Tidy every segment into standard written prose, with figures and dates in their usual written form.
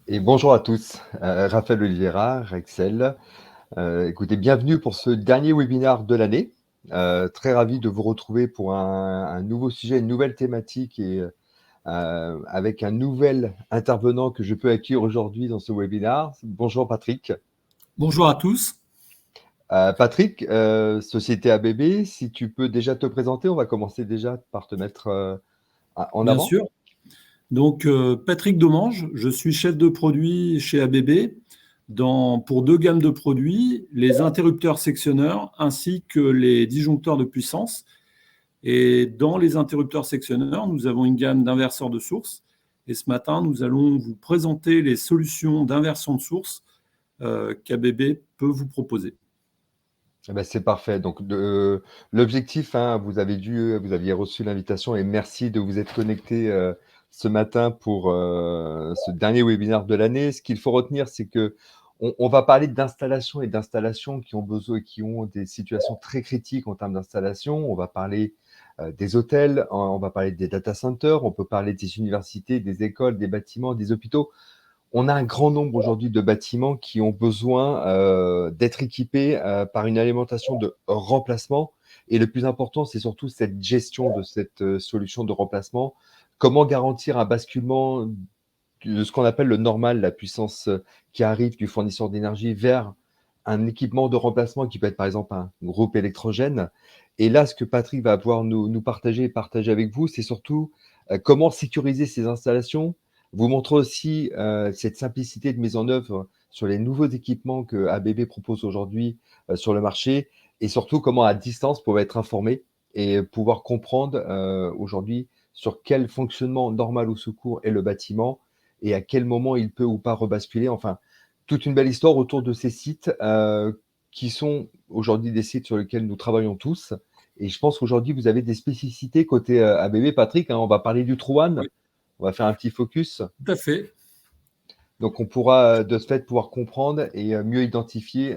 Et bonjour à tous, Raphaël Oliveira, Rexel. Écoutez, bienvenue pour ce dernier webinaire de l'année. Très ravi de vous retrouver pour un nouveau sujet, une nouvelle thématique et avec un nouvel intervenant que je peux accueillir aujourd'hui dans ce webinaire. Bonjour Patrick. Bonjour à tous. Patrick, Société ABB, si tu peux déjà te présenter, on va commencer déjà par te mettre en Bien avant. sûr. Donc, Patrick Domange, je suis chef de produit chez ABB pour deux gammes de produits, les interrupteurs sectionneurs ainsi que les disjoncteurs de puissance. Et dans les interrupteurs sectionneurs, nous avons une gamme d'inverseurs de source. Et ce matin, nous allons vous présenter les solutions d'inversion de source qu'ABB peut vous proposer. Eh ben, c'est parfait. Donc, l'objectif, hein, vous aviez reçu l'invitation et merci de vous être connecté ce matin pour ce dernier webinaire de l'année. Ce qu'il faut retenir, c'est que on va parler d'installations et d'installations qui ont besoin, qui ont des situations très critiques en termes d'installation. On va parler des hôtels, on va parler des data centers, on peut parler des universités, des écoles, des bâtiments, des hôpitaux. On a un grand nombre aujourd'hui de bâtiments qui ont besoin d'être équipés par une alimentation de remplacement. Et le plus important, c'est surtout cette gestion de cette solution de remplacement. Comment garantir un basculement de ce qu'on appelle le normal, la puissance qui arrive du fournisseur d'énergie vers un équipement de remplacement qui peut être par exemple un groupe électrogène. Et là, ce que Patrick va pouvoir nous partager et partager avec vous, c'est surtout comment sécuriser ces installations, vous montrer aussi cette simplicité de mise en œuvre sur les nouveaux équipements que ABB propose aujourd'hui sur le marché et surtout comment à distance pouvoir être informé et pouvoir comprendre aujourd'hui sur quel fonctionnement normal ou secours est le bâtiment et à quel moment il peut ou pas rebasculer. Enfin, toute une belle histoire autour de ces sites qui sont aujourd'hui des sites sur lesquels nous travaillons tous. Et je pense qu'aujourd'hui, vous avez des spécificités côté ABB. Patrick, hein, on va parler du Trouane. Oui, On va faire un petit focus. tout à fait. Donc, on pourra de ce fait pouvoir comprendre et mieux identifier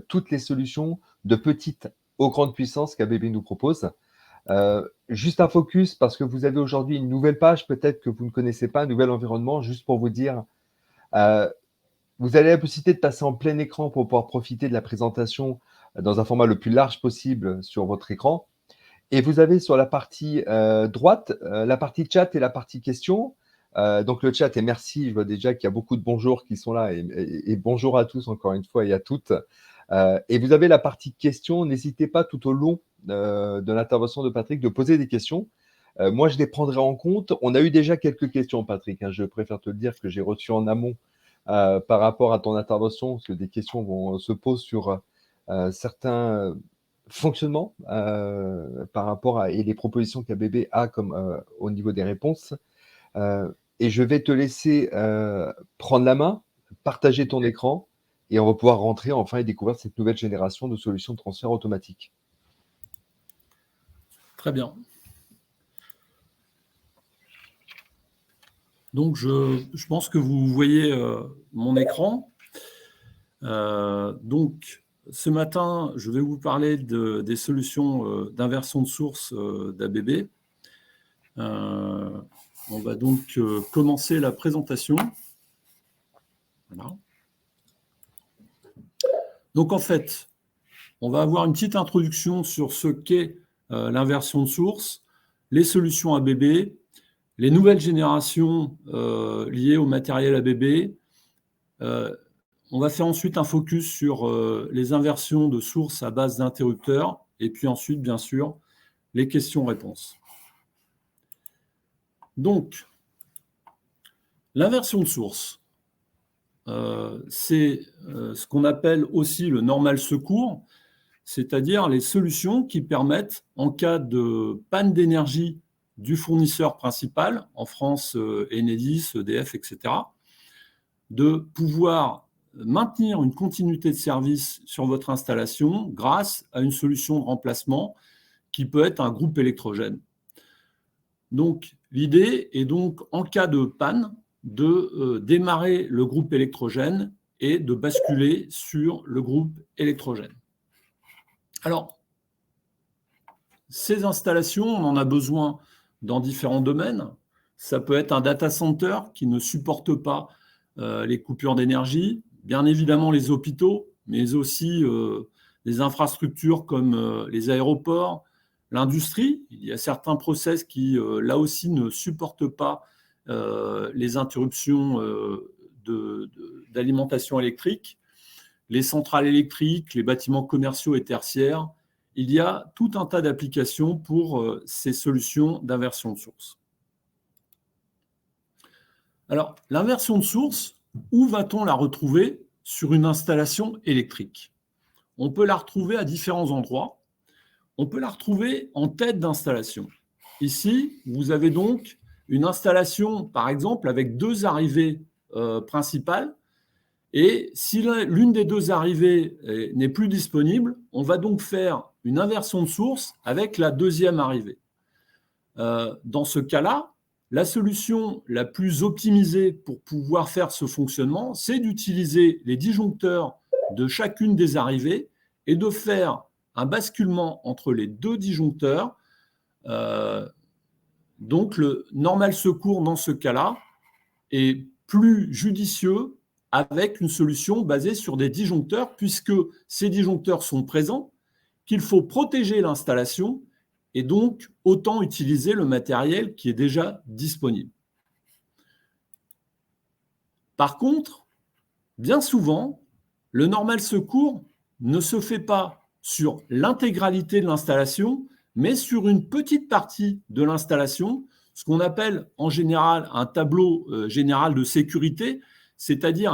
toutes les solutions de petite aux grandes puissances qu'ABB nous propose. Juste un focus parce que vous avez aujourd'hui une nouvelle page, peut-être que vous ne connaissez pas, un nouvel environnement, juste pour vous dire, euh, vous avez la possibilité de passer en plein écran pour pouvoir profiter de la présentation dans un format le plus large possible sur votre écran. Et vous avez sur la partie droite, la partie chat et la partie questions. Donc le chat, et merci, je vois déjà qu'il y a beaucoup de bonjours qui sont là, et bonjour à tous encore une fois et à toutes. Et vous avez la partie questions, n'hésitez pas tout au long de l'intervention de Patrick de poser des questions. Moi, je les prendrai en compte. On a eu déjà quelques questions, Patrick, hein, je préfère te le dire, que j'ai reçues en amont par rapport à ton intervention, parce que des questions se posent sur certains fonctionnements par rapport à et les propositions qu'ABB a comme au niveau des réponses. Et je vais te laisser prendre la main, partager ton écran, et on va pouvoir rentrer enfin et découvrir cette nouvelle génération de solutions de transfert automatique. Très bien. Donc, je pense que vous voyez mon écran. Donc, ce matin, je vais vous parler des solutions d'inversion de source d'ABB. On va donc commencer la présentation. Voilà. Donc, en fait, on va avoir une petite introduction sur ce qu'est l'inversion de source, les solutions ABB, les nouvelles générations liées au matériel ABB. On va faire ensuite un focus sur les inversions de sources à base d'interrupteurs et puis ensuite, bien sûr, les questions-réponses. Donc, l'inversion de source, c'est ce qu'on appelle aussi le normal secours, c'est-à-dire les solutions qui permettent, en cas de panne d'énergie du fournisseur principal, en France, Enedis, EDF, etc., de pouvoir maintenir une continuité de service sur votre installation grâce à une solution de remplacement qui peut être un groupe électrogène. Donc, l'idée est donc, en cas de panne, de démarrer le groupe électrogène et de basculer sur le groupe électrogène. Alors, ces installations, on en a besoin dans différents domaines. Ça peut être un data center qui ne supporte pas les coupures d'énergie, bien évidemment les hôpitaux, mais aussi les infrastructures comme les aéroports, l'industrie. Il y a certains process qui, là aussi, ne supportent pas les interruptions d'alimentation électrique. Les centrales électriques, les bâtiments commerciaux et tertiaires. Il y a tout un tas d'applications pour ces solutions d'inversion de source. Alors, l'inversion de source, où va-t-on la retrouver sur une installation électrique? On peut la retrouver à différents endroits. On peut la retrouver en tête d'installation. Ici, vous avez donc une installation, par exemple, avec deux arrivées principales. Et si l'une des deux arrivées n'est plus disponible, on va donc faire une inversion de source avec la deuxième arrivée. Dans ce cas-là, la solution la plus optimisée pour pouvoir faire ce fonctionnement, c'est d'utiliser les disjoncteurs de chacune des arrivées et de faire un basculement entre les deux disjoncteurs. Donc, le normal secours dans ce cas-là est plus judicieux avec une solution basée sur des disjoncteurs, puisque ces disjoncteurs sont présents, qu'il faut protéger l'installation et donc autant utiliser le matériel qui est déjà disponible. Par contre, bien souvent, le normal secours ne se fait pas sur l'intégralité de l'installation, mais sur une petite partie de l'installation, ce qu'on appelle en général un tableau général de sécurité, c'est-à-dire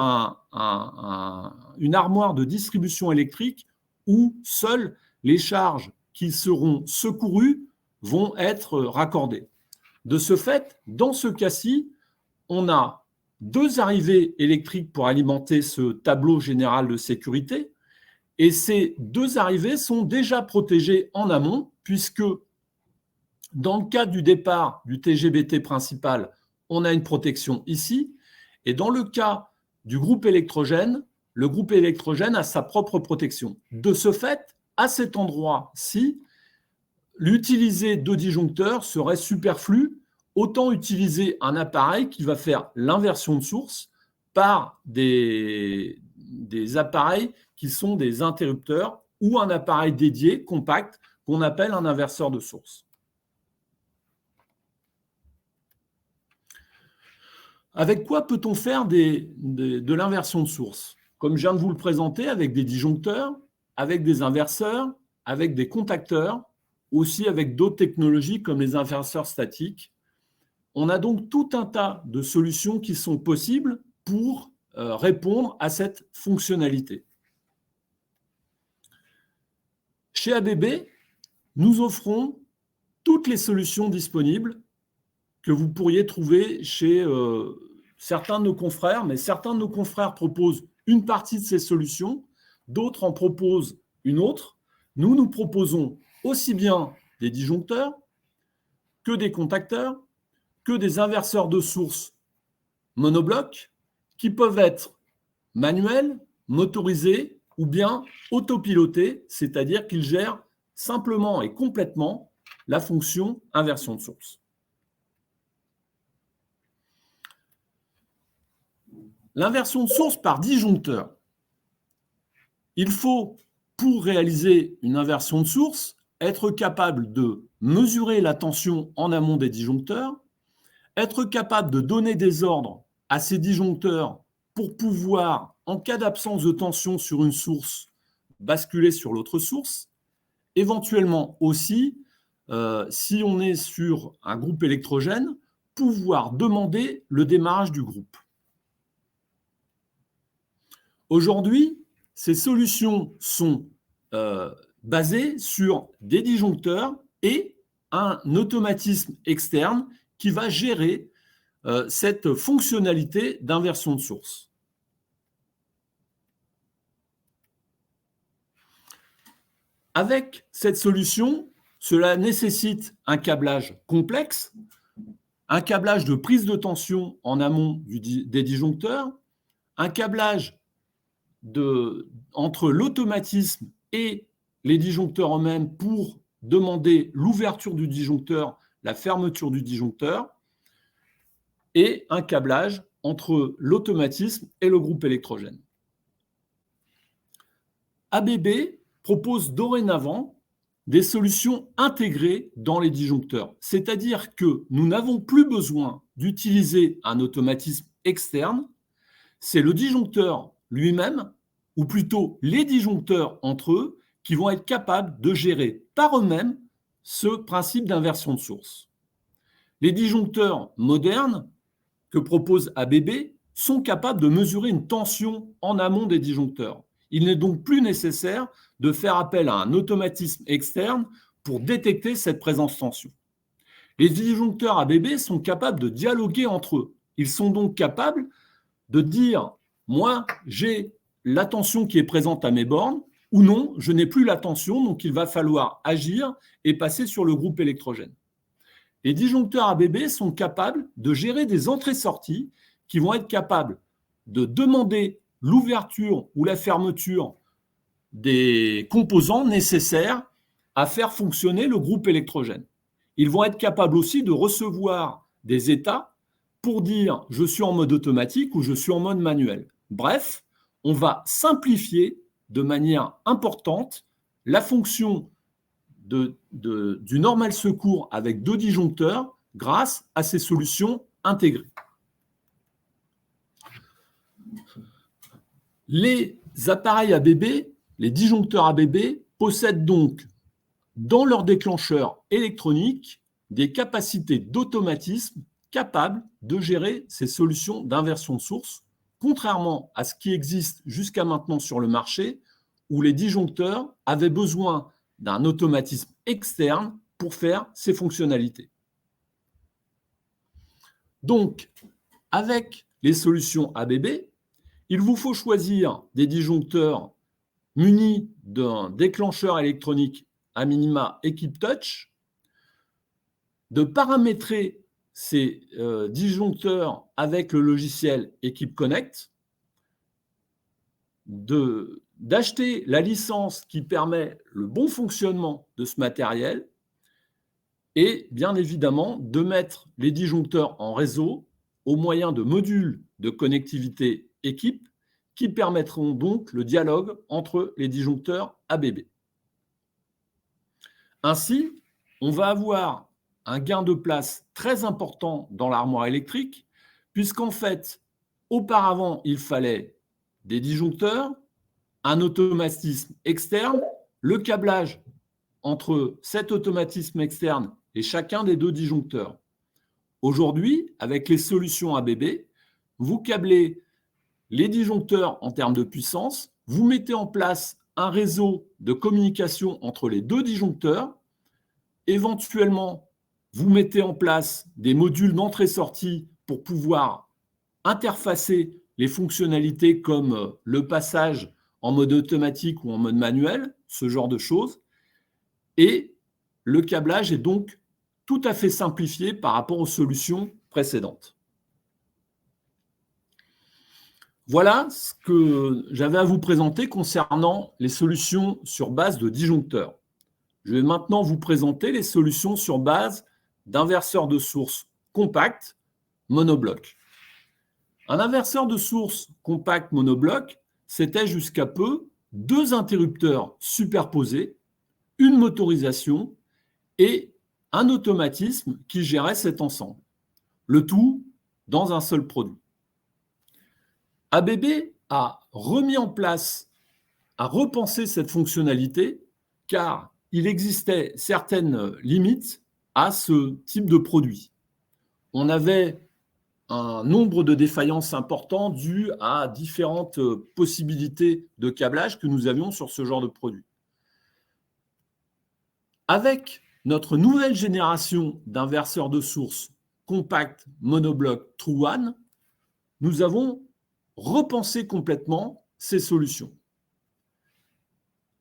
une armoire de distribution électrique où seules les charges qui seront secourues vont être raccordées. De ce fait, dans ce cas-ci, on a deux arrivées électriques pour alimenter ce tableau général de sécurité, et ces deux arrivées sont déjà protégées en amont, puisque dans le cas du départ du TGBT principal, on a une protection ici, et dans le cas du groupe électrogène, le groupe électrogène a sa propre protection. De ce fait, à cet endroit-ci, l'utiliser deux disjoncteurs serait superflu. Autant utiliser un appareil qui va faire l'inversion de source par des appareils qui sont des interrupteurs ou un appareil dédié, compact, qu'on appelle un inverseur de source. Avec quoi peut-on faire de l'inversion de source? Comme je viens de vous le présenter, avec des disjoncteurs, avec des inverseurs, avec des contacteurs, aussi avec d'autres technologies comme les inverseurs statiques. On a donc tout un tas de solutions qui sont possibles pour répondre à cette fonctionnalité. Chez ABB, nous offrons toutes les solutions disponibles que vous pourriez trouver chez certains de nos confrères, mais certains de nos confrères proposent une partie de ces solutions, d'autres en proposent une autre. Nous proposons aussi bien des disjoncteurs que des contacteurs, que des inverseurs de source monoblocs qui peuvent être manuels, motorisés ou bien autopilotés, c'est-à-dire qu'ils gèrent simplement et complètement la fonction inversion de source. L'inversion de source par disjoncteur. Il faut, pour réaliser une inversion de source, être capable de mesurer la tension en amont des disjoncteurs, être capable de donner des ordres à ces disjoncteurs pour pouvoir, en cas d'absence de tension sur une source, basculer sur l'autre source, éventuellement aussi, si on est sur un groupe électrogène, pouvoir demander le démarrage du groupe. Aujourd'hui, ces solutions sont basées sur des disjoncteurs et un automatisme externe qui va gérer cette fonctionnalité d'inversion de source. Avec cette solution, cela nécessite un câblage complexe, un câblage de prise de tension en amont des disjoncteurs, un câblage entre l'automatisme et les disjoncteurs eux-mêmes pour demander l'ouverture du disjoncteur, la fermeture du disjoncteur, et un câblage entre l'automatisme et le groupe électrogène. ABB propose dorénavant des solutions intégrées dans les disjoncteurs, c'est-à-dire que nous n'avons plus besoin d'utiliser un automatisme externe, c'est le disjoncteur lui-même, ou plutôt les disjoncteurs entre eux, qui vont être capables de gérer par eux-mêmes ce principe d'inversion de source. Les disjoncteurs modernes que propose ABB sont capables de mesurer une tension en amont des disjoncteurs. Il n'est donc plus nécessaire de faire appel à un automatisme externe pour détecter cette présence tension. Les disjoncteurs ABB sont capables de dialoguer entre eux. Ils sont donc capables de dire « moi, j'ai la tension qui est présente à mes bornes » ou non, je n'ai plus la tension, donc il va falloir agir et passer sur le groupe électrogène. Les disjoncteurs ABB sont capables de gérer des entrées-sorties qui vont être capables de demander l'ouverture ou la fermeture des composants nécessaires à faire fonctionner le groupe électrogène. Ils vont être capables aussi de recevoir des états pour dire je suis en mode automatique ou je suis en mode manuel. Bref, on va simplifier de manière importante la fonction du normal secours avec 2 disjoncteurs grâce à ces solutions intégrées. Les appareils ABB, les disjoncteurs ABB, possèdent donc dans leur déclencheur électronique des capacités d'automatisme capables de gérer ces solutions d'inversion de source, contrairement à ce qui existe jusqu'à maintenant sur le marché, où les disjoncteurs avaient besoin d'un automatisme externe pour faire ces fonctionnalités. Donc, avec les solutions ABB, il vous faut choisir des disjoncteurs munis d'un déclencheur électronique à minima Equip Touch, de paramétrer ces disjoncteurs avec le logiciel Equip Connect, d'acheter la licence qui permet le bon fonctionnement de ce matériel et bien évidemment de mettre les disjoncteurs en réseau au moyen de modules de connectivité Equip qui permettront donc le dialogue entre les disjoncteurs ABB. Ainsi, on va avoir un gain de place très important dans l'armoire électrique puisqu'en fait, auparavant, il fallait des disjoncteurs, un automatisme externe, le câblage entre cet automatisme externe et chacun des 2 disjoncteurs. Aujourd'hui, avec les solutions ABB, vous câblez les disjoncteurs en termes de puissance, vous mettez en place un réseau de communication entre les 2 disjoncteurs, éventuellement, vous mettez en place des modules d'entrée-sortie pour pouvoir interfacer les fonctionnalités comme le passage en mode automatique ou en mode manuel, ce genre de choses. Et le câblage est donc tout à fait simplifié par rapport aux solutions précédentes. Voilà ce que j'avais à vous présenter concernant les solutions sur base de disjoncteurs. Je vais maintenant vous présenter les solutions sur base d'inverseurs de source compact monobloc. Un inverseur de source compact monobloc, c'était jusqu'à peu 2 interrupteurs superposés, une motorisation et un automatisme qui gérait cet ensemble. Le tout dans un seul produit. ABB a remis en place, a repensé cette fonctionnalité car il existait certaines limites à ce type de produit. On avait un nombre de défaillances important dû à différentes possibilités de câblage que nous avions sur ce genre de produit. Avec notre nouvelle génération d'inverseurs de source compact monobloc True One, nous avons repensé complètement ces solutions.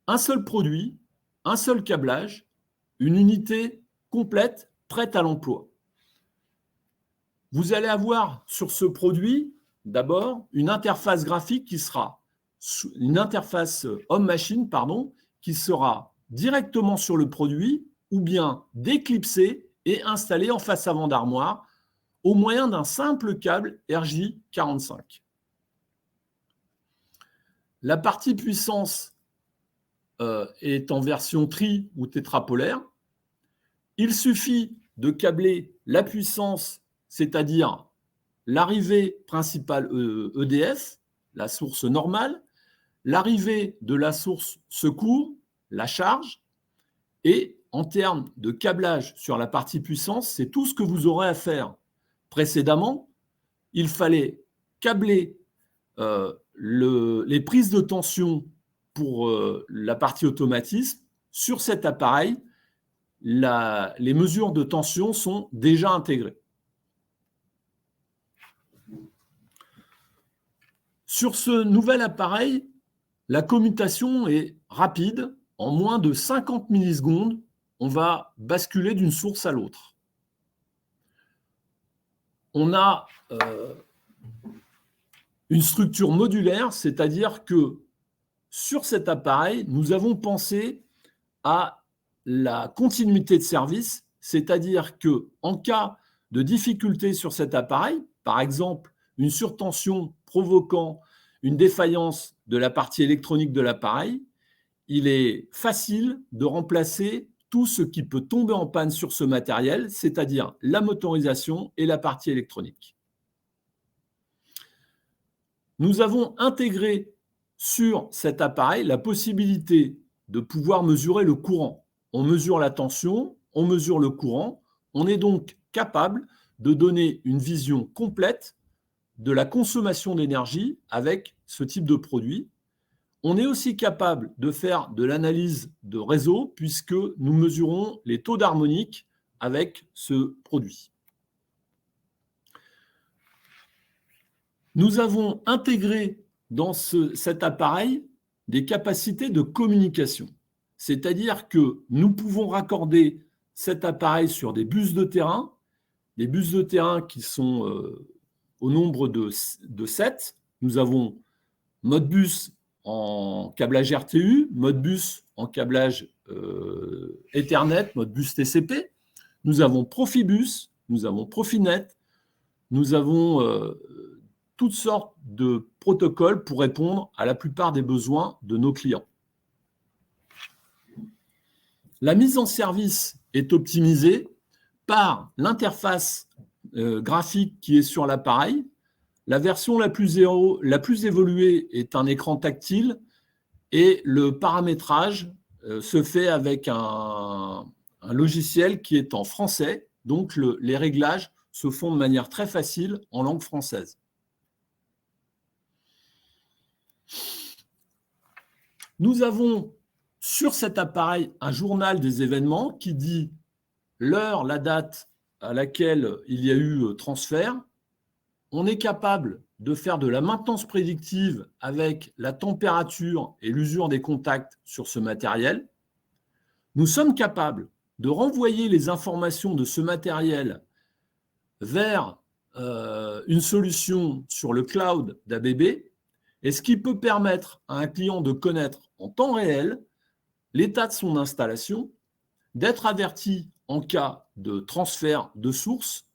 Un seul produit, un seul câblage, une unité complète prête à l'emploi. Vous allez avoir sur ce produit, d'abord, une interface graphique qui sera une interface homme-machine, qui sera directement sur le produit ou bien déclipsée et installée en face avant d'armoire au moyen d'un simple câble RJ45. La partie puissance est en version tri ou tétrapolaire. Il suffit de câbler la puissance, c'est-à-dire l'arrivée principale EDF, la source normale, l'arrivée de la source secours, la charge, et en termes de câblage sur la partie puissance, c'est tout ce que vous aurez à faire. Précédemment, il fallait câbler les prises de tension pour la partie automatisme. Sur cet appareil, les mesures de tension sont déjà intégrées. Sur ce nouvel appareil, la commutation est rapide. En moins de 50 millisecondes, on va basculer d'une source à l'autre. On a une structure modulaire, c'est-à-dire que sur cet appareil, nous avons pensé à la continuité de service, c'est-à-dire qu'en cas de difficulté sur cet appareil, par exemple une surtension provoquant une défaillance de la partie électronique de l'appareil, il est facile de remplacer tout ce qui peut tomber en panne sur ce matériel, c'est-à-dire la motorisation et la partie électronique. Nous avons intégré sur cet appareil la possibilité de pouvoir mesurer le courant. On mesure la tension, on mesure le courant. On est donc capable de donner une vision complète de la consommation d'énergie avec ce type de produit. On est aussi capable de faire de l'analyse de réseau puisque nous mesurons les taux d'harmonique avec ce produit. Nous avons intégré dans cet appareil des capacités de communication. C'est-à-dire que nous pouvons raccorder cet appareil sur des bus de terrain qui sont au nombre de 7. Nous avons Modbus en câblage RTU, Modbus en câblage Ethernet, Modbus TCP. Nous avons Profibus, nous avons Profinet, nous avons toutes sortes de protocoles pour répondre à la plupart des besoins de nos clients. La mise en service est optimisée par l'interface graphique qui est sur l'appareil. La version la plus évoluée est un écran tactile et le paramétrage se fait avec un logiciel qui est en français. Donc, les réglages se font de manière très facile en langue française. Nous avons sur cet appareil un journal des événements qui dit l'heure, la date à laquelle il y a eu transfert. On est capable de faire de la maintenance prédictive avec la température et l'usure des contacts sur ce matériel. Nous sommes capables de renvoyer les informations de ce matériel vers une solution sur le cloud d'ABB, et ce qui peut permettre à un client de connaître en temps réel l'état de son installation, d'être averti en cas de transfert de source,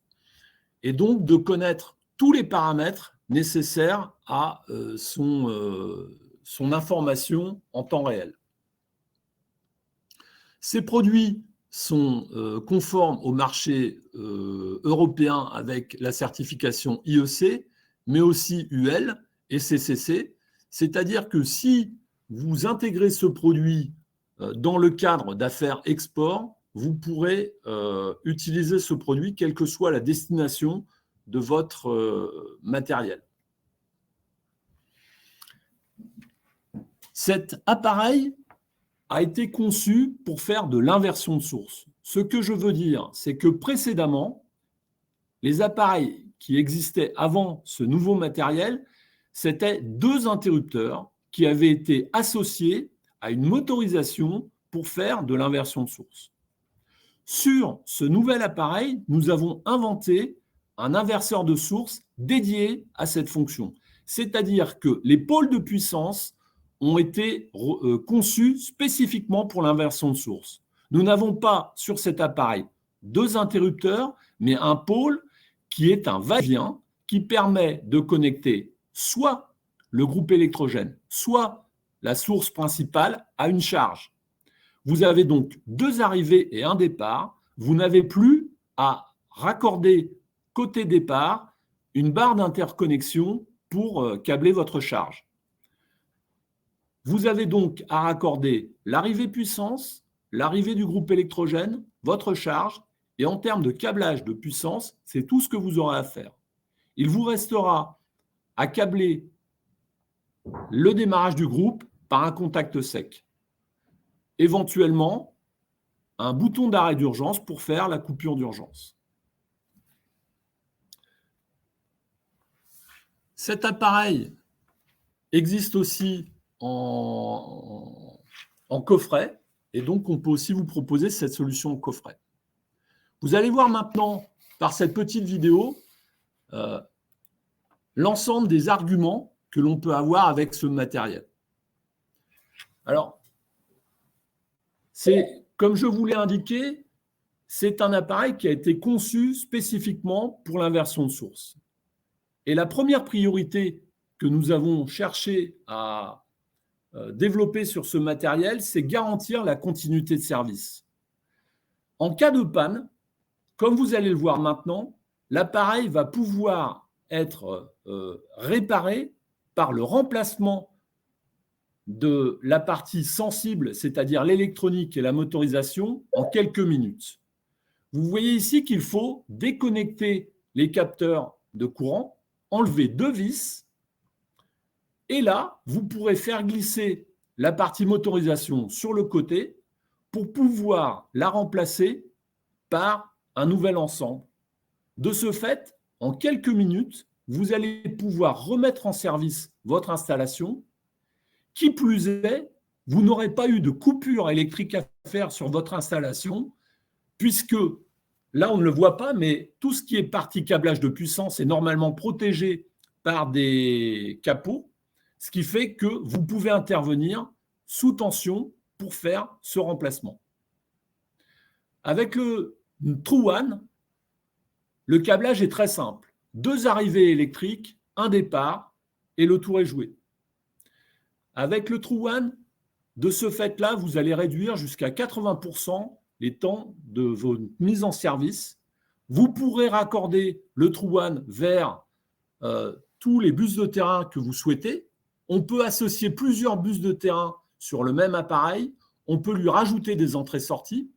et donc de connaître tous les paramètres nécessaires à son information en temps réel. Ces produits sont conformes au marché européen avec la certification IEC, mais aussi UL et CCC, c'est-à-dire que si vous intégrez ce produit dans le cadre d'affaires export, vous pourrez utiliser ce produit quelle que soit la destination de votre matériel. Cet appareil a été conçu pour faire de l'inversion de source. Ce que je veux dire, c'est que précédemment, les appareils qui existaient avant ce nouveau matériel, c'était 2 interrupteurs qui avaient été associés à une motorisation pour faire de l'inversion de source. Sur ce nouvel appareil, nous avons inventé un inverseur de source dédié à cette fonction. C'est-à-dire que les pôles de puissance ont été conçus spécifiquement pour l'inversion de source. Nous n'avons pas sur cet appareil 2 interrupteurs, mais un pôle qui est un va-et-vient qui permet de connecter soit le groupe électrogène, soit la source principale à une charge. Vous avez donc deux arrivées et un départ. Vous n'avez plus à raccorder côté départ une barre d'interconnexion pour câbler votre charge. Vous avez donc à raccorder l'arrivée puissance, l'arrivée du groupe électrogène, votre charge, et en termes de câblage de puissance, c'est tout ce que vous aurez à faire. Il vous restera à câbler le démarrage du groupe par un contact sec. Éventuellement, un bouton d'arrêt d'urgence pour faire la coupure d'urgence. Cet appareil existe aussi en coffret, et donc on peut aussi vous proposer cette solution en coffret. Vous allez voir maintenant, par cette petite vidéo, l'ensemble des arguments que l'on peut avoir avec ce matériel. Alors, comme je vous l'ai indiqué, c'est un appareil qui a été conçu spécifiquement pour l'inversion de source. Et la première priorité que nous avons cherché à développer sur ce matériel, c'est garantir la continuité de service. En cas de panne, comme vous allez le voir maintenant, l'appareil va pouvoir être réparé par le remplacement de la partie sensible, c'est-à-dire l'électronique et la motorisation, en quelques minutes. Vous voyez ici qu'il faut déconnecter les capteurs de courant, enlever deux vis, et là, vous pourrez faire glisser la partie motorisation sur le côté pour pouvoir la remplacer par un nouvel ensemble. De ce fait, en quelques minutes, vous allez pouvoir remettre en service votre installation. Qui plus est, vous n'aurez pas eu de coupure électrique à faire sur votre installation, puisque là, on ne le voit pas, mais tout ce qui est partie câblage de puissance est normalement protégé par des capots, ce qui fait que vous pouvez intervenir sous tension pour faire ce remplacement. Avec le True One, le câblage est très simple. Deux arrivées électriques, un départ, et le tour est joué. Avec le True One, de ce fait-là, vous allez réduire jusqu'à 80% les temps de votre mise en service. Vous pourrez raccorder le True One vers tous les bus de terrain que vous souhaitez. On peut associer plusieurs bus de terrain sur le même appareil. On peut lui rajouter des entrées-sorties.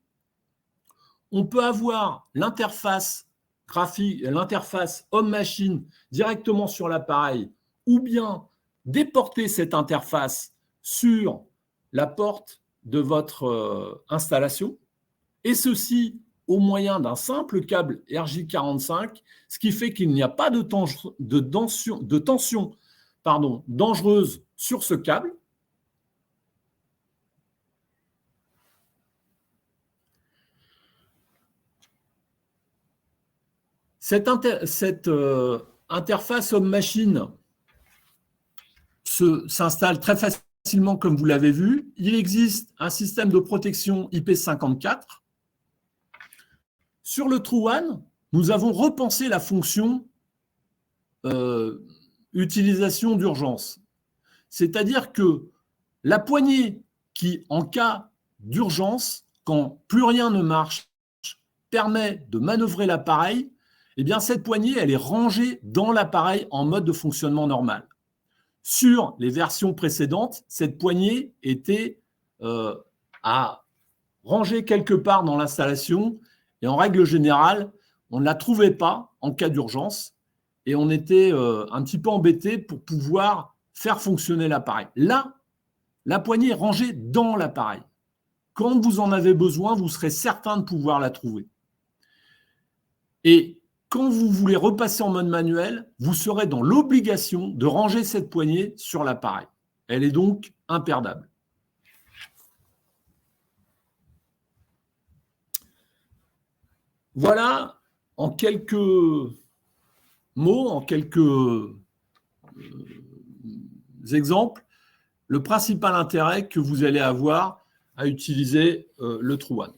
On peut avoir l'interface graphique, l'interface homme-machine directement sur l'appareil, ou bien déporter cette interface sur la porte de votre installation, et ceci au moyen d'un simple câble RJ45, ce qui fait qu'il n'y a pas de tension dangereuse sur ce câble. Cette interface homme-machine s'installe très facilement, comme vous l'avez vu. Il existe un système de protection IP54. Sur le True One, nous avons repensé la fonction utilisation d'urgence. C'est-à-dire que la poignée qui, en cas d'urgence, quand plus rien ne marche, permet de manœuvrer l'appareil, eh bien cette poignée, elle est rangée dans l'appareil en mode de fonctionnement normal. Sur les versions précédentes, cette poignée était à ranger quelque part dans l'installation et en règle générale, on ne la trouvait pas en cas d'urgence et on était un petit peu embêté pour pouvoir faire fonctionner l'appareil. Là, la poignée est rangée dans l'appareil. Quand vous en avez besoin, vous serez certain de pouvoir la trouver. Et quand vous voulez repasser en mode manuel, vous serez dans l'obligation de ranger cette poignée sur l'appareil. Elle est donc imperdable. Voilà, en quelques mots, en quelques exemples, le principal intérêt que vous allez avoir à utiliser le True One.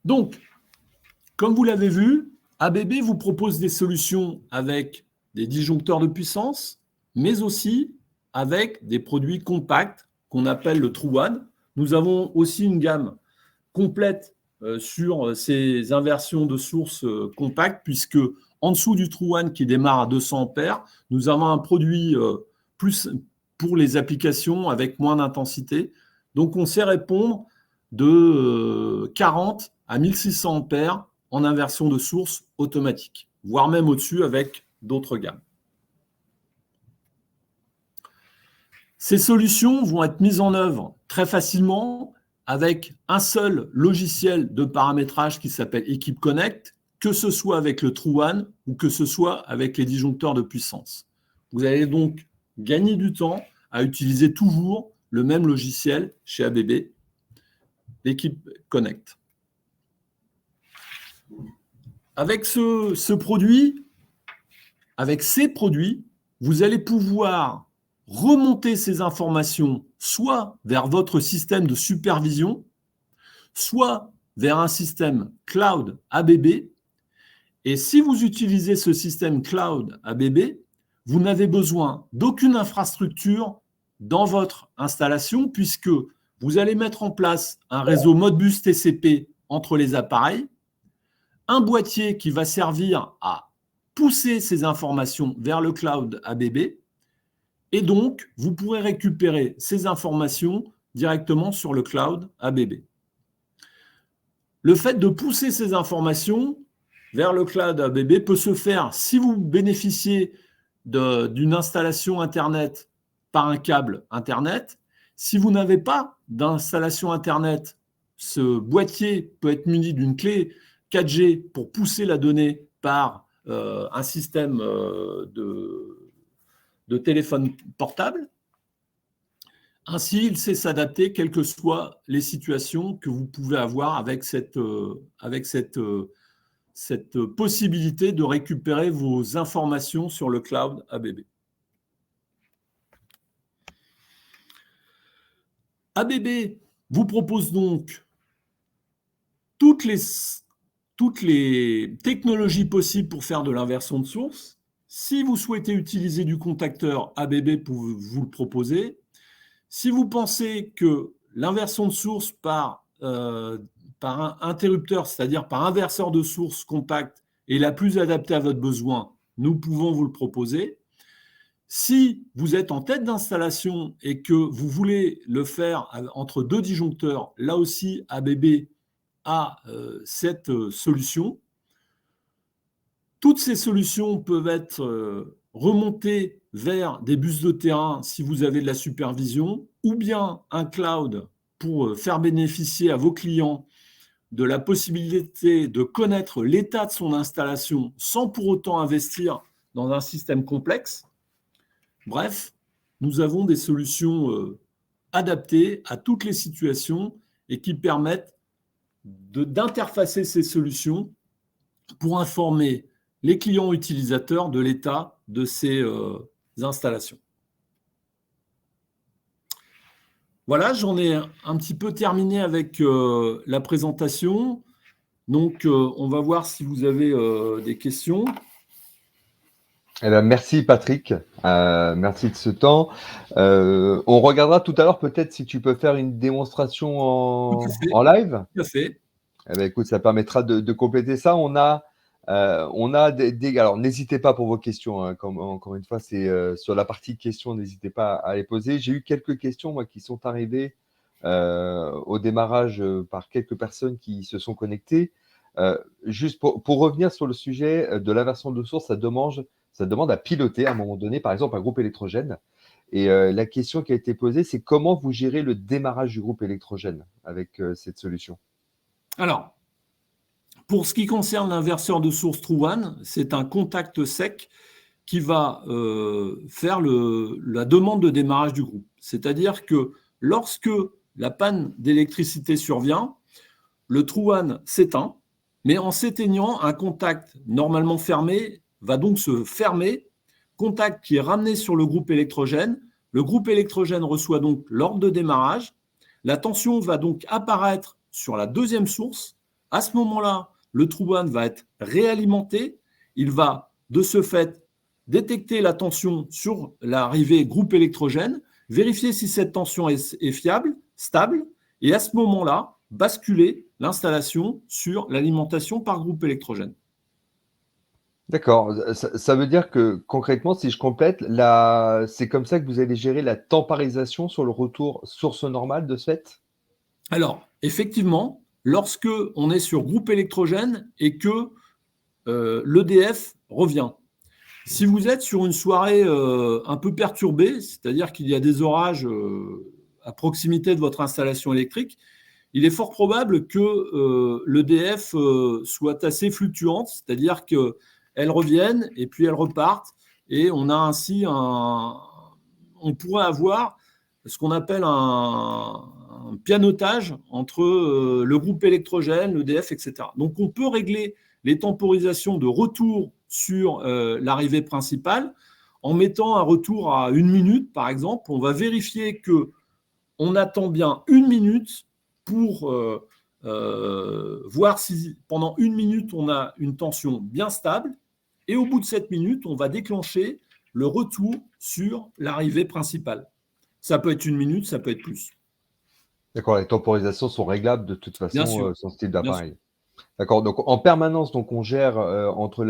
Donc, comme vous l'avez vu, ABB vous propose des solutions avec des disjoncteurs de puissance, mais aussi avec des produits compacts qu'on appelle le True One. Nous avons aussi une gamme complète sur ces inversions de sources compactes, puisque en dessous du True One qui démarre à 200 ampères, nous avons un produit plus pour les applications avec moins d'intensité. Donc, on sait répondre de 40 à 1600 ampères en inversion de source automatique, voire même au-dessus avec d'autres gammes. Ces solutions vont être mises en œuvre très facilement avec un seul logiciel de paramétrage qui s'appelle Equip Connect, que ce soit avec le True One ou que ce soit avec les disjoncteurs de puissance. Vous allez donc gagner du temps à utiliser toujours le même logiciel chez ABB, l'Equip Connect. Avec ce produit, avec ces produits, vous allez pouvoir remonter ces informations soit vers votre système de supervision, soit vers un système cloud ABB. Et si vous utilisez ce système cloud ABB, vous n'avez besoin d'aucune infrastructure dans votre installation puisque vous allez mettre en place un réseau Modbus TCP entre les appareils, un boîtier qui va servir à pousser ces informations vers le cloud ABB. Et donc, vous pourrez récupérer ces informations directement sur le cloud ABB. Le fait de pousser ces informations vers le cloud ABB peut se faire si vous bénéficiez d'une installation Internet par un câble Internet. Si vous n'avez pas d'installation Internet, ce boîtier peut être muni d'une clé 4G pour pousser la donnée par un système de téléphone portable. Ainsi, il sait s'adapter quelles que soient les situations que vous pouvez avoir avec cette possibilité de récupérer vos informations sur le cloud ABB. ABB vous propose donc toutes les technologies possibles pour faire de l'inversion de source. Si vous souhaitez utiliser du contacteur, ABB peut vous le proposer. Si vous pensez que l'inversion de source par un interrupteur, c'est-à-dire par inverseur de source compact, est la plus adaptée à votre besoin, nous pouvons vous le proposer. Si vous êtes en tête d'installation et que vous voulez le faire entre deux disjoncteurs, là aussi, ABB a cette solution. Toutes ces solutions peuvent être remontées vers des bus de terrain si vous avez de la supervision, ou bien un cloud pour faire bénéficier à vos clients de la possibilité de connaître l'état de son installation sans pour autant investir dans un système complexe. Bref, nous avons des solutions adaptées à toutes les situations et qui permettent d'interfacer ces solutions pour informer les clients utilisateurs de l'état de ces installations. Voilà, j'en ai un petit peu terminé avec la présentation. Donc, on va voir si vous avez des questions. Eh bien, merci Patrick, merci de ce temps. On regardera tout à l'heure peut-être si tu peux faire une démonstration en live. Tout à fait. Eh bien, écoute, ça permettra de compléter ça. On a alors n'hésitez pas pour vos questions, hein, comme encore une fois, c'est sur la partie questions, n'hésitez pas à les poser. J'ai eu quelques questions moi, qui sont arrivées au démarrage par quelques personnes qui se sont connectées. Juste pour revenir sur le sujet de l'inversion de source, ça demande à piloter à un moment donné, par exemple, un groupe électrogène. Et la question qui a été posée, c'est comment vous gérez le démarrage du groupe électrogène avec cette solution? Alors, pour ce qui concerne l'inverseur de source True One, c'est un contact sec qui va faire la demande de démarrage du groupe. C'est-à-dire que lorsque la panne d'électricité survient, le True One s'éteint, mais en s'éteignant, un contact normalement fermé va donc se fermer, contact qui est ramené sur le groupe électrogène. Le groupe électrogène reçoit donc l'ordre de démarrage. La tension va donc apparaître sur la deuxième source À ce moment-là, le True One va être réalimenté. Il va, de ce fait, détecter la tension sur l'arrivée groupe électrogène, vérifier si cette tension est fiable, stable, et à ce moment-là, basculer l'installation sur l'alimentation par groupe électrogène. D'accord, ça veut dire que concrètement, si je complète, c'est comme ça que vous allez gérer la temporisation sur le retour source normale de ce fait? Alors, effectivement, lorsque on est sur groupe électrogène et que l'EDF revient, si vous êtes sur une soirée un peu perturbée, c'est-à-dire qu'il y a des orages à proximité de votre installation électrique, il est fort probable que l'EDF soit assez fluctuante, c'est-à-dire qu'elle revienne et puis elle reparte, et on a ainsi on pourrait avoir ce qu'on appelle un pianotage entre le groupe électrogène, l'EDF, etc. Donc on peut régler les temporisations de retour sur l'arrivée principale en mettant un retour à 1 minute, par exemple. On va vérifier qu'on attend bien 1 minute pour voir si pendant 1 minute, on a une tension bien stable. Et au bout de 7 minutes, on va déclencher le retour sur l'arrivée principale. Ça peut être 1 minute, ça peut être plus. D'accord, les temporisations sont réglables de toute Bien façon, sûr, sur ce type bien sûr. d'appareil. D'accord, donc en permanence, donc on gère, entre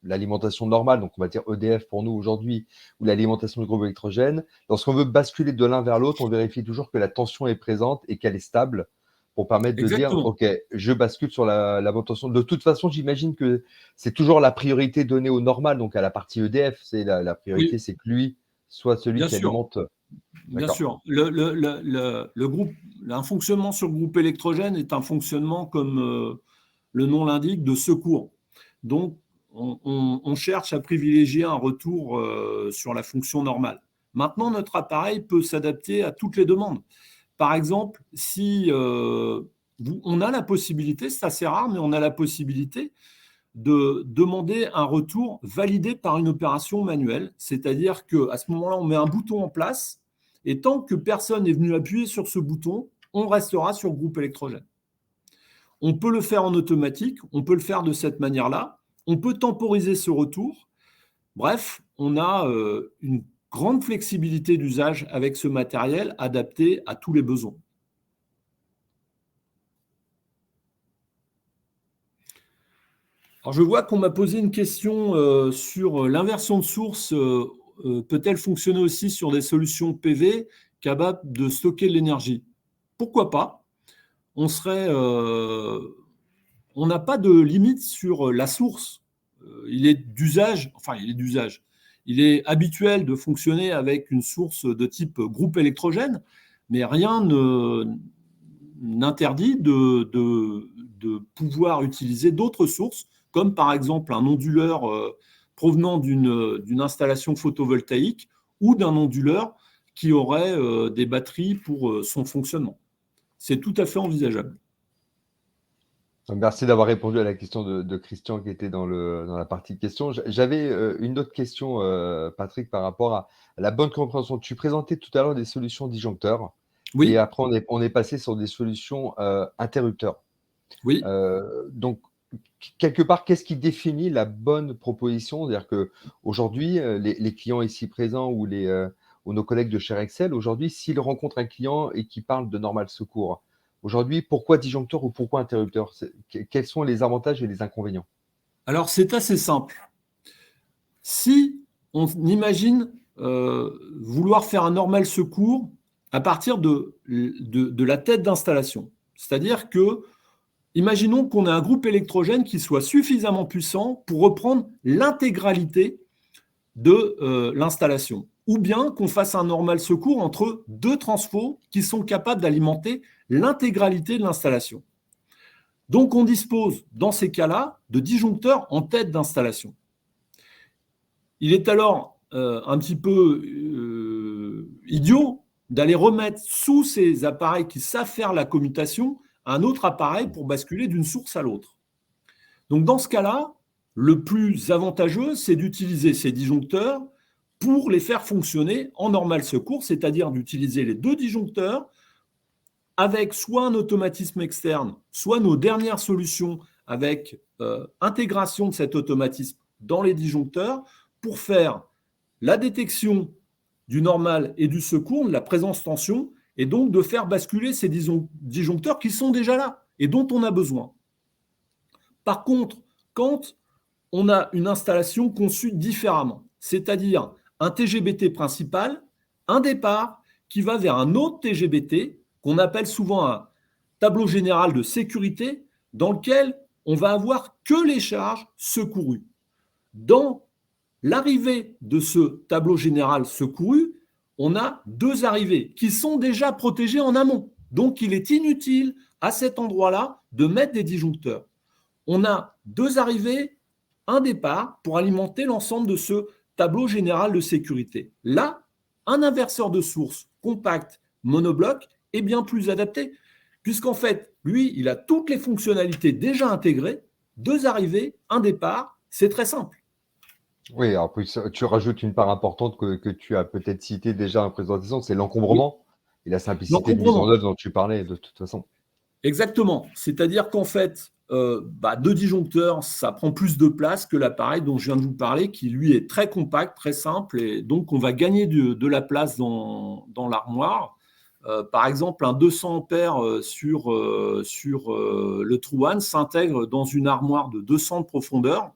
l'alimentation normale, donc on va dire EDF pour nous aujourd'hui, ou l'alimentation du groupe électrogène. Lorsqu'on veut basculer de l'un vers l'autre, on vérifie toujours que la tension est présente et qu'elle est stable pour permettre de dire: Exactement. «OK, je bascule sur la bonne tension». De toute façon, j'imagine que c'est toujours la priorité donnée au normal, donc à la partie EDF. C'est la priorité, Oui, c'est que lui soit celui bien qui sûr. alimente. Bien D'accord. sûr. Le groupe, un fonctionnement sur groupe électrogène est un fonctionnement, comme le nom l'indique, de secours. Donc, on cherche à privilégier un retour sur la fonction normale. Maintenant, notre appareil peut s'adapter à toutes les demandes. Par exemple, si on a la possibilité, c'est assez rare, mais on a la possibilité de demander un retour validé par une opération manuelle, c'est-à-dire qu'à ce moment-là, on met un bouton en place, et tant que personne n'est venu appuyer sur ce bouton, on restera sur groupe électrogène. On peut le faire en automatique, on peut le faire de cette manière-là, on peut temporiser ce retour. Bref, on a une grande flexibilité d'usage avec ce matériel adapté à tous les besoins. Alors, je vois qu'on m'a posé une question sur l'inversion de source. Peut-elle fonctionner aussi sur des solutions PV capables de stocker de l'énergie? Pourquoi pas? On n'a pas de limite sur la source. Il est d'usage, enfin il est d'usage. Il est habituel de fonctionner avec une source de type groupe électrogène, mais rien n'interdit de pouvoir utiliser d'autres sources, comme par exemple un onduleur provenant d'une installation photovoltaïque ou d'un onduleur qui aurait des batteries pour son fonctionnement. C'est tout à fait envisageable. Merci d'avoir répondu à la question de Christian qui était dans la partie questions. J'avais, une autre question, Patrick, par rapport à la bonne compréhension. Tu présentais tout à l'heure des solutions disjoncteurs et Oui, après on est passé sur des solutions, interrupteurs. oui. Donc quelque part, qu'est-ce qui définit la bonne proposition? C'est-à-dire qu'aujourd'hui, les clients ici présents ou nos collègues de chez Rexel, aujourd'hui, s'ils rencontrent un client et qui parle de Normal Secours, aujourd'hui, pourquoi disjoncteur ou pourquoi interrupteur? Quels sont les avantages et les inconvénients? Alors c'est assez simple. Si on imagine vouloir faire un normal secours à partir de la tête d'installation, c'est-à-dire que, imaginons qu'on ait un groupe électrogène qui soit suffisamment puissant pour reprendre l'intégralité de l'installation, ou bien qu'on fasse un normal secours entre deux transfos qui sont capables d'alimenter l'intégralité de l'installation. Donc on dispose dans ces cas-là de disjoncteurs en tête d'installation. Il est alors un petit peu idiot d'aller remettre sous ces appareils qui savent faire la commutation un autre appareil pour basculer d'une source à l'autre. Donc dans ce cas-là, le plus avantageux, c'est d'utiliser ces disjoncteurs pour les faire fonctionner en normal secours, c'est-à-dire d'utiliser les deux disjoncteurs avec soit un automatisme externe, soit nos dernières solutions avec intégration de cet automatisme dans les disjoncteurs pour faire la détection du normal et du secours, de la présence tension, et donc de faire basculer ces disjoncteurs qui sont déjà là et dont on a besoin. Par contre, quand on a une installation conçue différemment, c'est-à-dire un TGBT principal, un départ qui va vers un autre TGBT, qu'on appelle souvent un tableau général de sécurité, dans lequel on va avoir que les charges secourues. Dans l'arrivée de ce tableau général secouru, on a deux arrivées qui sont déjà protégées en amont. Donc, il est inutile à cet endroit-là de mettre des disjoncteurs. On a deux arrivées, un départ pour alimenter l'ensemble de ce tableau général de sécurité. Là, un inverseur de source compact monobloc est bien plus adapté, puisqu'en fait, lui, il a toutes les fonctionnalités déjà intégrées, deux arrivées, un départ, c'est très simple. Oui, alors tu rajoutes une part importante que tu as peut-être citée déjà en présentation, c'est l'encombrement et la simplicité de mise en œuvre dont tu parlais de toute façon. Exactement. C'est-à-dire qu'en fait, deux disjoncteurs, ça prend plus de place que l'appareil dont je viens de vous parler, qui lui est très compact, très simple, et donc on va gagner de la place dans l'armoire. Par exemple, un 200 ampères sur le True One s'intègre dans une armoire de 200 de profondeur.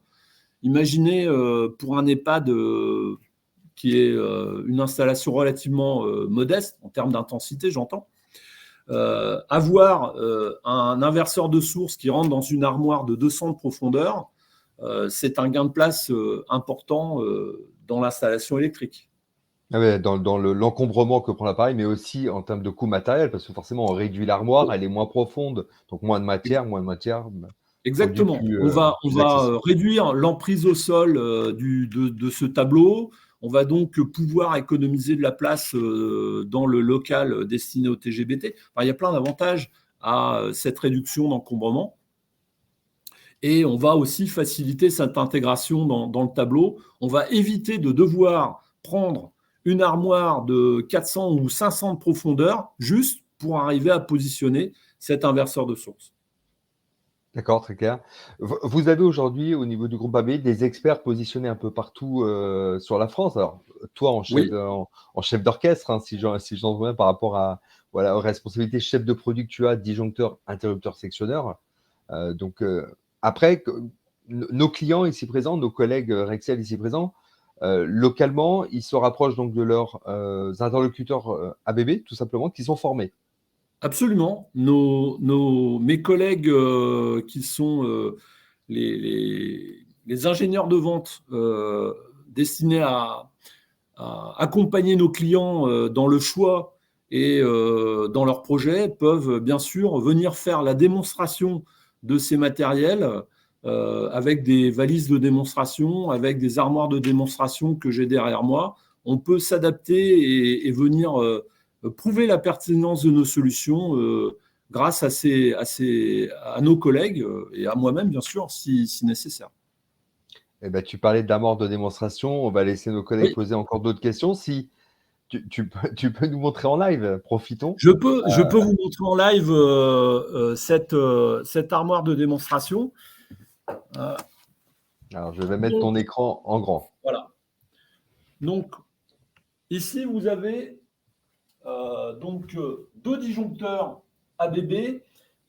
Imaginez pour un EHPAD qui est une installation relativement modeste, en termes d'intensité, j'entends, avoir un inverseur de source qui rentre dans une armoire de 200 de profondeur, c'est un gain de place important dans l'installation électrique. Ah ouais, dans l'encombrement que prend l'appareil, mais aussi en termes de coût matériel, parce que forcément, on réduit l'armoire, elle est moins profonde, donc moins de matière, produit Exactement. plus, On va plus accessible. réduire l'emprise au sol de ce tableau. On va donc pouvoir économiser de la place dans le local destiné au TGBT. Enfin, il y a plein d'avantages à cette réduction d'encombrement. Et on va aussi faciliter cette intégration dans le tableau. On va éviter de devoir prendre une armoire de 400 ou 500 de profondeur juste pour arriver à positionner cet inverseur de source. D'accord, très clair. Vous avez aujourd'hui, au niveau du groupe AB, des experts positionnés un peu partout sur la France. Alors, toi, en chef, Oui, en chef d'orchestre, hein, si j'en vois bien par rapport à, voilà, aux responsabilités chef de produit que tu as, disjoncteur, interrupteur, sectionneur. Donc, après, nos clients ici présents, nos collègues Rexel ici présents, localement, ils se rapprochent donc de leurs interlocuteurs ABB, tout simplement, qui sont formés. absolument. Mes collègues qui sont les ingénieurs de vente destinés à accompagner nos clients dans le choix et dans leurs projets peuvent bien sûr venir faire la démonstration de ces matériels avec des valises de démonstration, avec des armoires de démonstration que j'ai derrière moi. On peut s'adapter et venir prouver la pertinence de nos solutions grâce à nos collègues et à moi-même, bien sûr, si nécessaire. Eh ben, tu parlais d'amorce de démonstration. On va laisser nos collègues Oui, poser encore d'autres questions. Si tu peux nous montrer en live, profitons. je peux vous montrer en live cette armoire de démonstration. Alors, je vais mettre Donc, ton écran en grand. voilà. Donc, ici, vous avez deux disjoncteurs ABB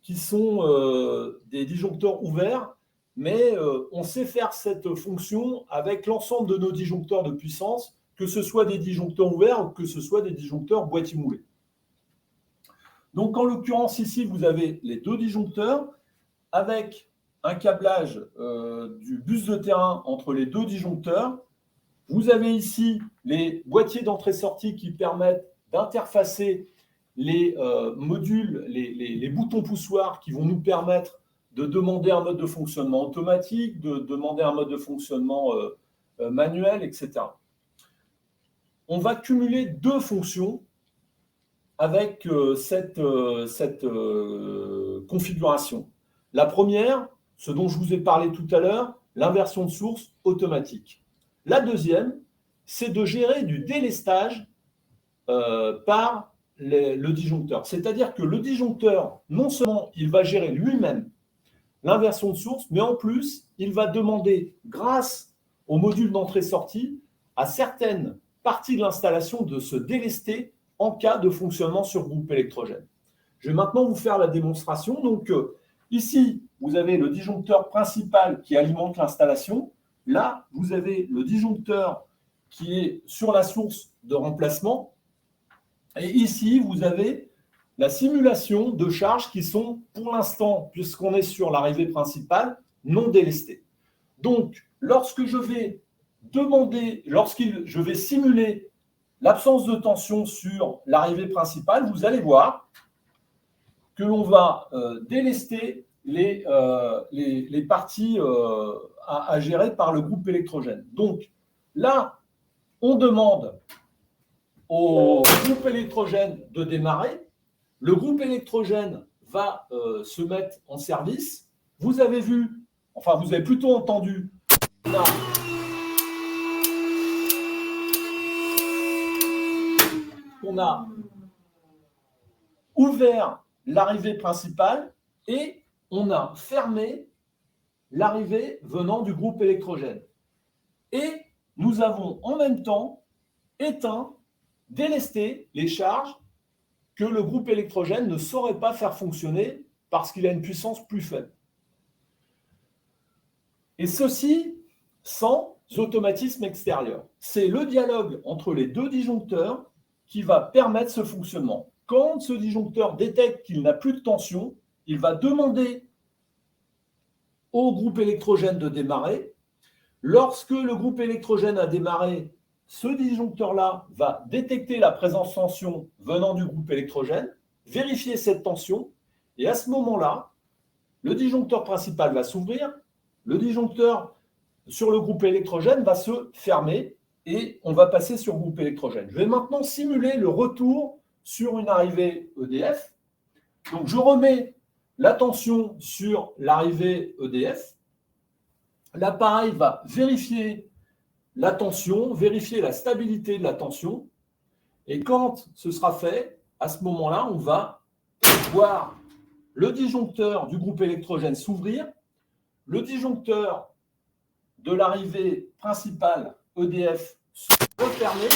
qui sont des disjoncteurs ouverts, mais on sait faire cette fonction avec l'ensemble de nos disjoncteurs de puissance, que ce soit des disjoncteurs ouverts ou que ce soit des disjoncteurs boîtier moulé. Donc, en l'occurrence, ici, vous avez les deux disjoncteurs avec un câblage du bus de terrain entre les deux disjoncteurs. Vous avez ici les boîtiers d'entrée-sortie qui permettent d'interfacer les modules, les boutons poussoirs qui vont nous permettre de demander un mode de fonctionnement automatique, de demander un mode de fonctionnement manuel, etc. On va cumuler deux fonctions avec cette configuration. La première, ce dont je vous ai parlé tout à l'heure, l'inversion de source automatique. La deuxième, c'est de gérer du délestage par le disjoncteur. C'est-à-dire que le disjoncteur, non seulement il va gérer lui-même l'inversion de source, mais en plus, il va demander, grâce au module d'entrée-sortie, à certaines parties de l'installation de se délester en cas de fonctionnement sur groupe électrogène. Je vais maintenant vous faire la démonstration. Donc, ici, vous avez le disjoncteur principal qui alimente l'installation. Là, vous avez le disjoncteur qui est sur la source de remplacement. Et ici, vous avez la simulation de charges qui sont, pour l'instant, puisqu'on est sur l'arrivée principale, non délestées. Donc, lorsque je vais simuler l'absence de tension sur l'arrivée principale, vous allez voir que l'on va délester les parties à gérer par le groupe électrogène. Donc, là, on demande au groupe électrogène de démarrer. Le groupe électrogène va se mettre en service. Vous avez vu, enfin vous avez plutôt entendu, on a ouvert l'arrivée principale et on a fermé l'arrivée venant du groupe électrogène. Et nous avons en même temps éteint, délesté les charges que le groupe électrogène ne saurait pas faire fonctionner parce qu'il a une puissance plus faible. Et ceci sans automatisme extérieur. C'est le dialogue entre les deux disjoncteurs qui va permettre ce fonctionnement. Quand ce disjoncteur détecte qu'il n'a plus de tension, il va demander au groupe électrogène de démarrer. Lorsque le groupe électrogène a démarré, ce disjoncteur-là va détecter la présence de tension venant du groupe électrogène, vérifier cette tension, et à ce moment-là, le disjoncteur principal va s'ouvrir, le disjoncteur sur le groupe électrogène va se fermer, et on va passer sur le groupe électrogène. Je vais maintenant simuler le retour sur une arrivée EDF. Donc je remets la tension sur l'arrivée EDF. L'appareil va vérifier la tension, vérifier la stabilité de la tension. Et quand ce sera fait, à ce moment-là, on va voir le disjoncteur du groupe électrogène s'ouvrir, le disjoncteur de l'arrivée principale EDF se refermer.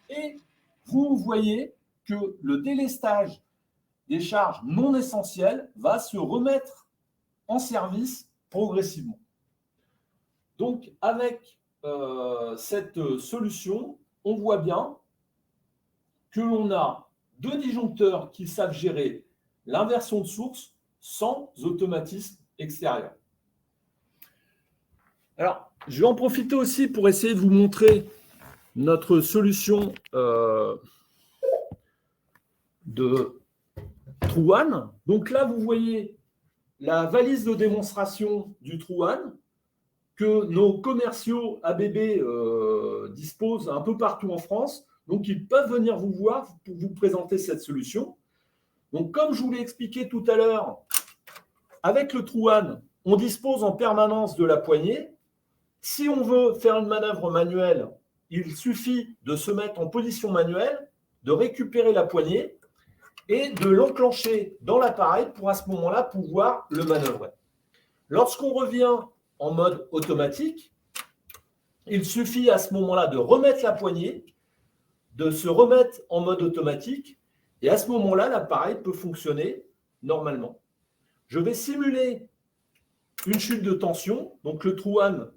Et vous voyez que le délestage des charges non essentielles va se remettre en service progressivement. Donc, avec cette solution, on voit bien que l'on a deux disjoncteurs qui savent gérer l'inversion de source sans automatisme extérieur. Alors, je vais en profiter aussi pour essayer de vous montrer notre solution de True-One. Donc là, vous voyez la valise de démonstration du True-One que nos commerciaux ABB disposent un peu partout en France. Donc, ils peuvent venir vous voir pour vous présenter cette solution. Donc, comme je vous l'ai expliqué tout à l'heure, avec le True-One, on dispose en permanence de la poignée. Si on veut faire une manœuvre manuelle, il suffit de se mettre en position manuelle, de récupérer la poignée et de l'enclencher dans l'appareil pour à ce moment-là pouvoir le manœuvrer. Lorsqu'on revient en mode automatique, il suffit à ce moment-là de remettre la poignée, de se remettre en mode automatique et à ce moment-là, l'appareil peut fonctionner normalement. Je vais simuler une chute de tension. Donc le True-One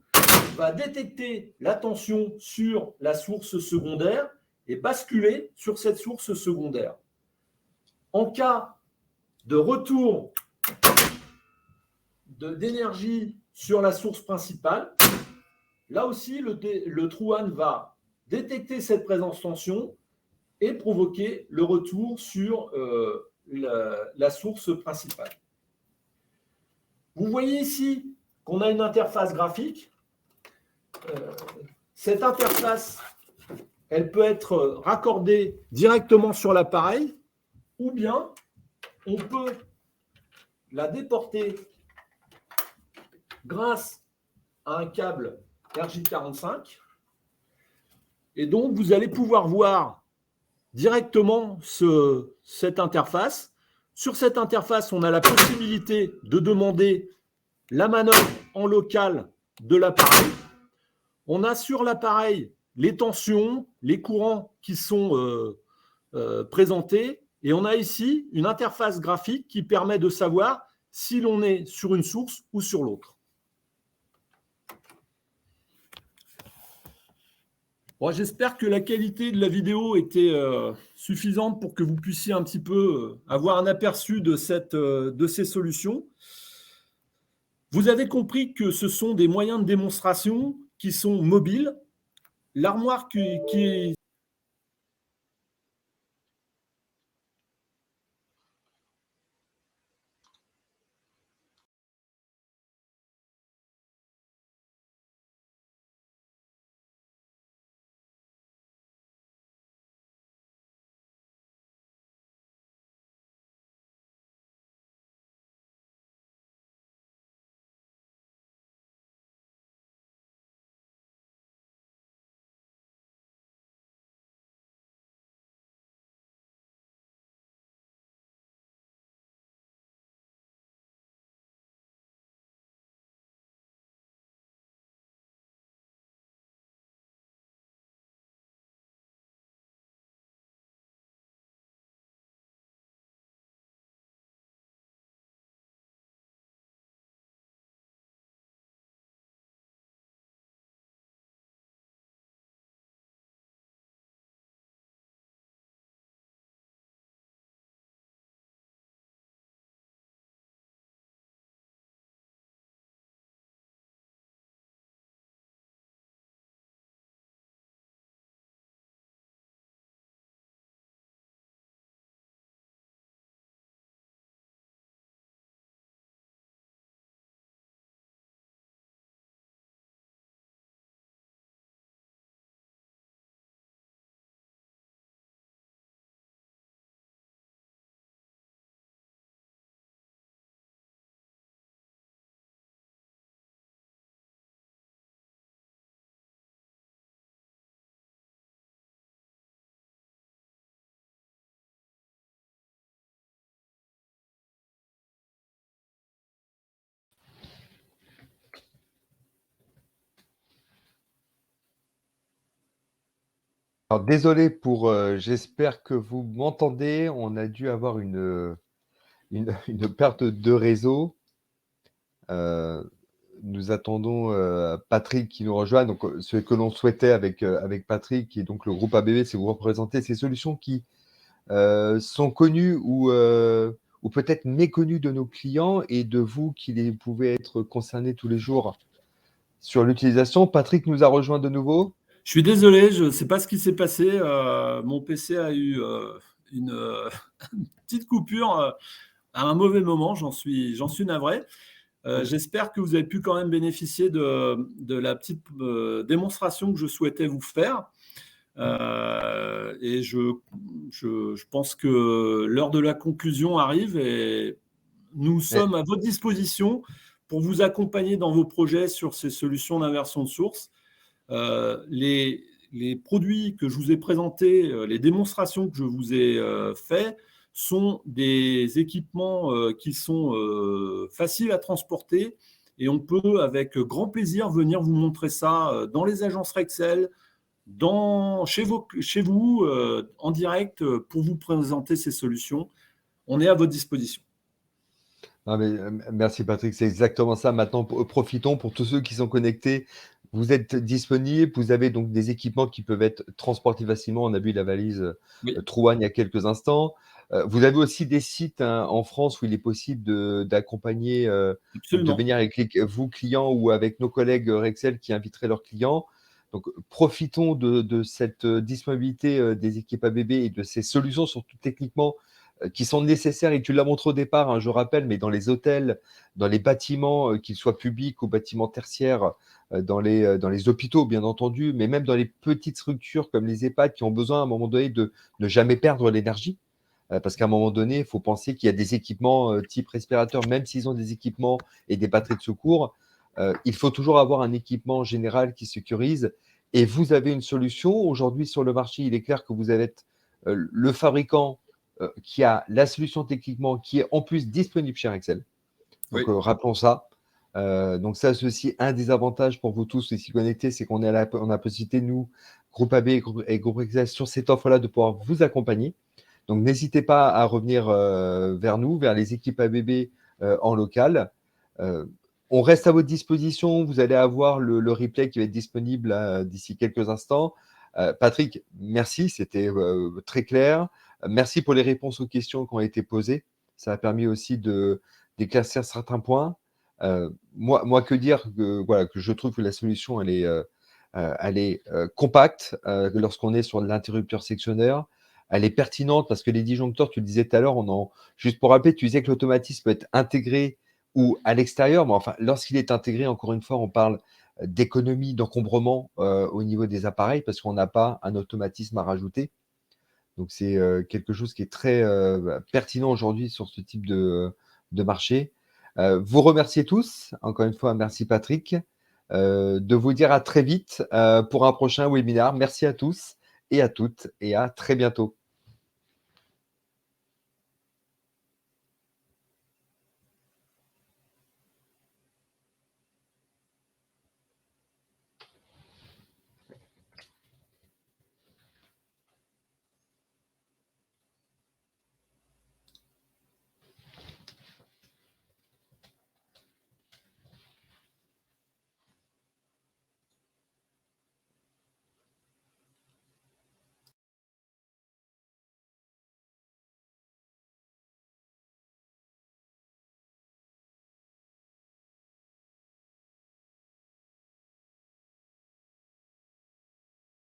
va détecter la tension sur la source secondaire et basculer sur cette source secondaire. En cas de retour d'énergie sur la source principale, là aussi, le True-One va détecter cette présence tension et provoquer le retour sur la source principale. Vous voyez ici qu'on a une interface graphique. Cette interface, elle peut être raccordée directement sur l'appareil ou bien on peut la déporter grâce à un câble RJ45. Et donc, vous allez pouvoir voir directement cette interface. Sur cette interface, on a la possibilité de demander la manœuvre en local de l'appareil. On a sur l'appareil les tensions, les courants qui sont présentés. Et on a ici une interface graphique qui permet de savoir si l'on est sur une source ou sur l'autre. Bon, j'espère que la qualité de la vidéo était suffisante pour que vous puissiez un petit peu avoir un aperçu de ces solutions. Vous avez compris que ce sont des moyens de démonstration qui sont mobiles. L'armoire qui est Alors, désolé pour, j'espère que vous m'entendez. On a dû avoir une perte de réseau. Nous attendons Patrick qui nous rejoint. Donc, ce que l'on souhaitait avec Patrick, qui est donc le groupe ABB, c'est vous représenter ces solutions qui sont connues ou peut-être méconnues de nos clients et de vous qui les pouvez être concernés tous les jours sur l'utilisation. Patrick nous a rejoint de nouveau. Je suis désolé, je ne sais pas ce qui s'est passé. Mon PC a eu une petite coupure à un mauvais moment. J'en suis navré. J'espère que vous avez pu quand même bénéficier de la petite démonstration que je souhaitais vous faire. Et je pense que l'heure de la conclusion arrive et nous sommes à votre disposition pour vous accompagner dans vos projets sur ces solutions d'inversion de source. Les produits que je vous ai présentés, les démonstrations que je vous ai faites sont des équipements qui sont faciles à transporter et on peut avec grand plaisir venir vous montrer ça dans les agences Rexel, chez vous en direct pour vous présenter ces solutions. On est à votre disposition. Non, mais, merci Patrick, c'est exactement ça. Maintenant, profitons pour tous ceux qui sont connectés. Vous êtes disponibles, vous avez donc des équipements qui peuvent être transportés facilement. On a vu la valise Trouane il y a quelques instants. Vous avez aussi des sites en France où il est possible d'accompagner, de venir avec vous, clients, ou avec nos collègues Rexel qui inviteraient leurs clients. Donc, profitons de cette disponibilité des équipes ABB et de ces solutions, surtout techniquement, qui sont nécessaires, et tu l'as montré au départ, hein, je rappelle, mais dans les hôtels, dans les bâtiments, qu'ils soient publics ou bâtiments tertiaires, dans les hôpitaux, bien entendu, mais même dans les petites structures comme les EHPAD qui ont besoin à un moment donné de ne jamais perdre l'énergie. Parce qu'à un moment donné, il faut penser qu'il y a des équipements type respirateur, même s'ils ont des équipements et des batteries de secours, il faut toujours avoir un équipement général qui sécurise. et vous avez une solution. Aujourd'hui, sur le marché, il est clair que vous allez être le fabricant qui a la solution techniquement, qui est en plus disponible chez Rexel. Donc, Oui. rappelons ça. Donc ça, c'est aussi un des avantages pour vous tous ici connectés, c'est qu'on on a la possibilité, nous, Groupe AB et Groupe Rexel, sur cette offre-là, de pouvoir vous accompagner. Donc, n'hésitez pas à revenir vers nous, vers les équipes ABB en local. On reste à votre disposition. Vous allez avoir le replay qui va être disponible d'ici quelques instants. Patrick, merci, c'était très clair. Merci pour les réponses aux questions qui ont été posées. Ça a permis aussi d'éclaircir certains points. Moi, que dire que je trouve que la solution, elle est compacte lorsqu'on est sur l'interrupteur sectionnaire. Elle est pertinente parce que les disjoncteurs, tu le disais tout à l'heure, juste pour rappeler, tu disais que l'automatisme peut être intégré ou à l'extérieur, mais enfin, lorsqu'il est intégré, encore une fois, on parle d'économie, d'encombrement au niveau des appareils parce qu'on n'a pas un automatisme à rajouter. Donc, c'est quelque chose qui est très pertinent aujourd'hui sur ce type de marché. Vous remerciez tous, encore une fois, merci Patrick, de vous dire à très vite pour un prochain webinaire. Merci à tous et à toutes et à très bientôt.